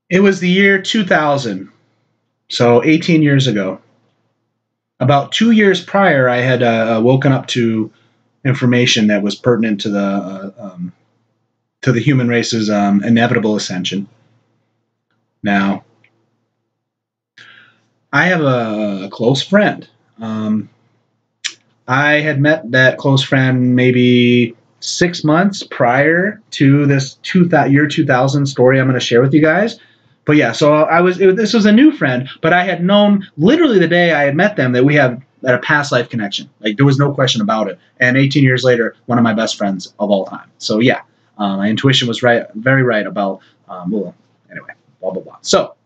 It was the year 2000, so 18 years ago. About 2 years prior, I had woken up to information that was pertinent to the human race's inevitable ascension. Now, I have a close friend. I had met that close friend maybe 6 months prior to this year 2000 story I'm going to share with you guys. But yeah, so this was a new friend, but I had known literally the day I had met them that we had a past life connection. Like, there was no question about it. And 18 years later, one of my best friends of all time. So yeah, my intuition was right, very right about, well, anyway, blah, blah, blah. So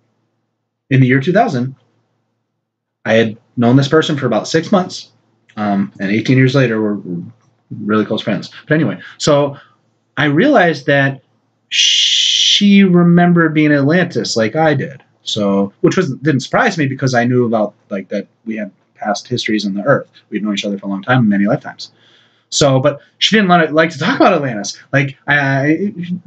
in the year 2000, I had known this person for about 6 months. And 18 years later, we're really close friends. But anyway, so I realized that she remembered being in Atlantis like I did. So, which didn't surprise me because I knew about like that we had past histories on the Earth. We'd known each other for a long time, many lifetimes. So, but she didn't like to talk about Atlantis. Like,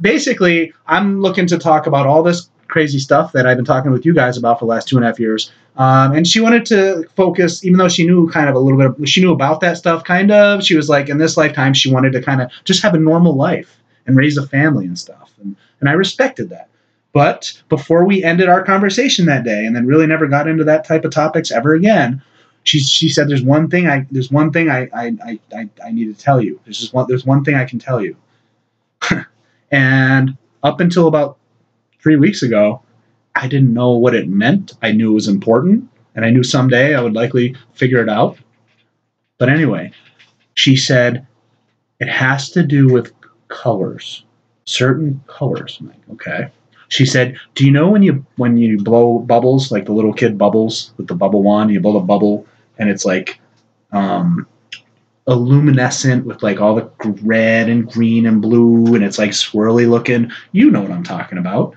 basically, I'm looking to talk about all this crazy stuff that I've been talking with you guys about for the last 2.5 years. And she wanted to focus, even though she knew kind of a little bit, she knew about that stuff, kind of. She was like, in this lifetime, she wanted to kind of just have a normal life and raise a family and stuff. And I respected that. But before we ended our conversation that day, and then really never got into that type of topics ever again, she said, "There's one thing I need to tell you. There's one thing I can tell you." And up until about 3 weeks ago, I didn't know what it meant. I knew it was important, and I knew someday I would likely figure it out. But anyway, she said, it has to do with colors, certain colors. I'm like, okay. She said, do you know when you blow bubbles, like the little kid bubbles with the bubble wand, you blow a bubble, and it's like luminescent with like all the red and green and blue, and it's like swirly looking. You know what I'm talking about.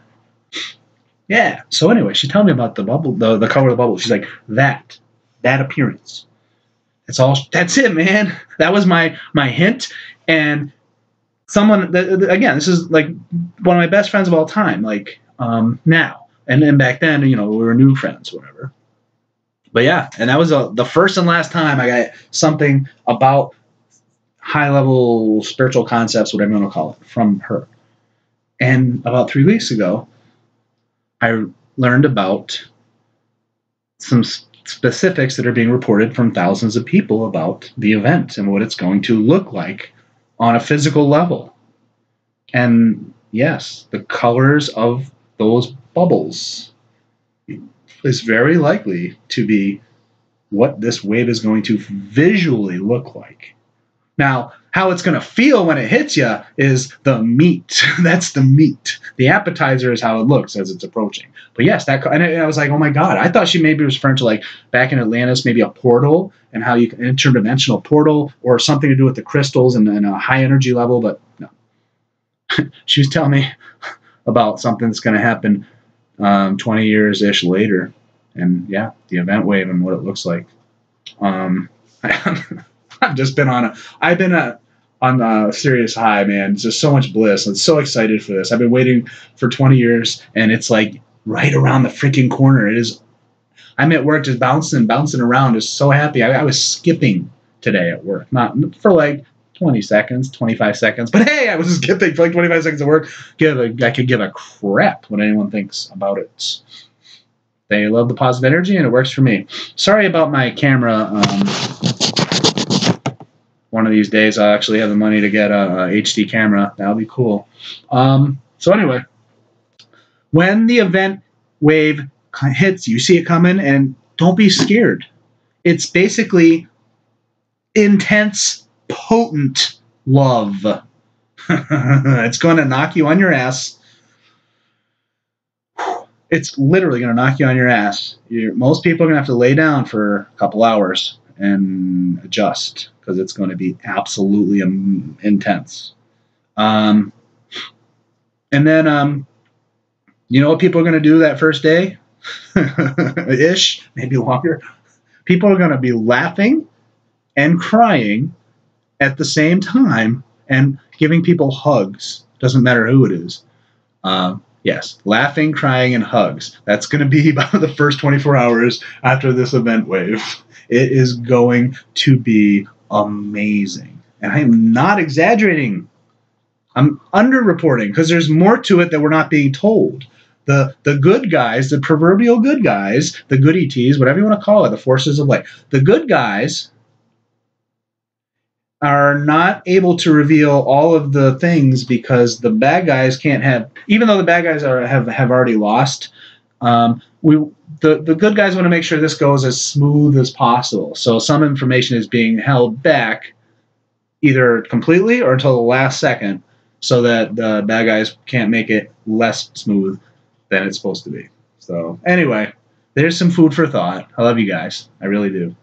Yeah. So anyway, she told me about the bubble, the color of the bubble. She's like, that appearance. That's it, man. That was my hint. And someone, again, this is like one of my best friends of all time, like now. And then back then, we were new friends, whatever. But yeah, and that was the first and last time I got something about high-level spiritual concepts, whatever you want to call it, from her. And about 3 weeks ago, I learned about some specifics that are being reported from thousands of people about the event and what it's going to look like on a physical level. And yes, the colors of those bubbles is very likely to be what this wave is going to visually look like. Now, how it's going to feel when it hits you is the meat. That's the meat. The appetizer is how it looks as it's approaching. But yes, and I was like, oh my God. I thought she maybe was referring to like back in Atlantis, maybe a portal and how you can interdimensional portal or something to do with the crystals and a high energy level. But no, she was telling me about something that's going to happen 20 years-ish later. And yeah, the event wave and what it looks like. I've just been on a serious high, man. It's just so much bliss. I'm so excited for this. I've been waiting for 20 years, and it's like right around the freaking corner. It is. I'm at work just bouncing around, just so happy. I was skipping today at work, not for like 20 seconds, 25 seconds, but hey, I was skipping for like 25 seconds at work. I could give a crap what anyone thinks about it. They love the positive energy, and it works for me. Sorry about my camera. One of these days, I'll actually have the money to get a HD camera. That'll be cool. So anyway, when the event wave hits, you see it coming, and don't be scared. It's basically intense, potent love. It's going to knock you on your ass. It's literally going to knock you on your ass. Most people are going to have to lay down for a couple hours and adjust because it's going to be absolutely intense. And then, you know what people are going to do that first day? Ish, maybe longer. People are going to be laughing and crying at the same time and giving people hugs. Doesn't matter who it is. Yes, laughing, crying, and hugs. That's going to be about the first 24 hours after this event wave. It is going to be amazing. And I am not exaggerating. I'm underreporting because there's more to it that we're not being told. The good guys, the proverbial good guys, the good ETs, whatever you want to call it, the forces of light, the good guys are not able to reveal all of the things because the bad guys can't have, even though the bad guys have already lost, the good guys want to make sure this goes as smooth as possible. So some information is being held back either completely or until the last second so that the bad guys can't make it less smooth than it's supposed to be. So anyway, there's some food for thought. I love you guys. I really do.